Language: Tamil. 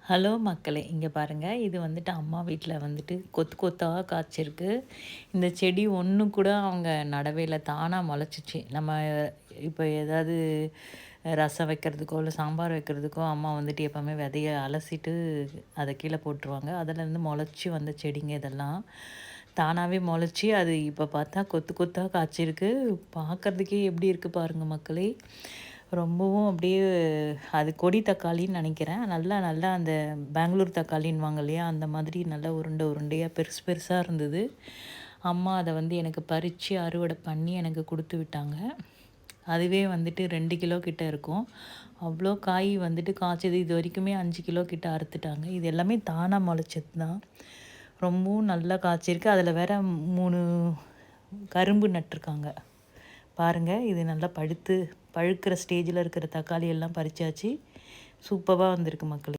ஹலோ மக்களே! இங்க பாருங்க. இது வந்துட்டு அம்மா வீட்ல வந்துட்டு கொத்து கொத்தா காய்ச்சிருக்கு. இந்த செடி ஒண்ணு கூட அவங்க நடவே இல்ல. தானா மொளச்சிச்சு. நம்ம இப்ப ஏதாவது ரசம் வைக்கிறதுக்கோ, இல்ல சாம்பார் வைக்கிறதுக்கோ அம்மா வந்துட்டு எப்பவுமே விதைய அலசிட்டு அத கீழ போட்டுருவாங்க. அதுலேருந்து மொளச்சு வந்த செடிங்க இதெல்லாம். தானாவே மொளச்சு அது இப்ப பார்த்தா கொத்து கொத்தா காய்ச்சிருக்கு. பார்க்கறதுக்கே எப்படி இருக்கு பாருங்க மக்களே! ரொம்பவும் அப்படியே அது கொடி தக்காளின்னு நெனைக்கிறேன். நல்லா நல்லா அந்த பெங்களூர் தக்காளின்னுவாங்க இல்லையா? அந்த மாதிரி நல்லா உருண்டை உருண்டையா பெருசு பெருசா இருந்தது. அம்மா அத வந்து எனக்கு பறிச்சு அறுவடை பண்ணி எனக்கு குடுத்து விட்டாங்க. அதுவே வந்துட்டு 2 கிலோ கிட்ட இருக்கும். அவ்ளோ காய் வந்துட்டு காய்ச்சது. இதுவரைக்குமே 5 கிலோ கிட்ட அறுத்துட்டாங்க. இது எல்லாமே தானா மொளச்சது தான். ரொம்பவும் நல்லா காய்ச்சிருக்கு. அதில வேற 3 கரும்பு நட்டுருக்காங்க. பாருங்க, இது நல்லா பழுக்கிற ஸ்டேஜில இருக்கிற தக்காளி எல்லாம் பறிச்சாச்சு. சூப்பரா வந்திருக்கு மக்களே!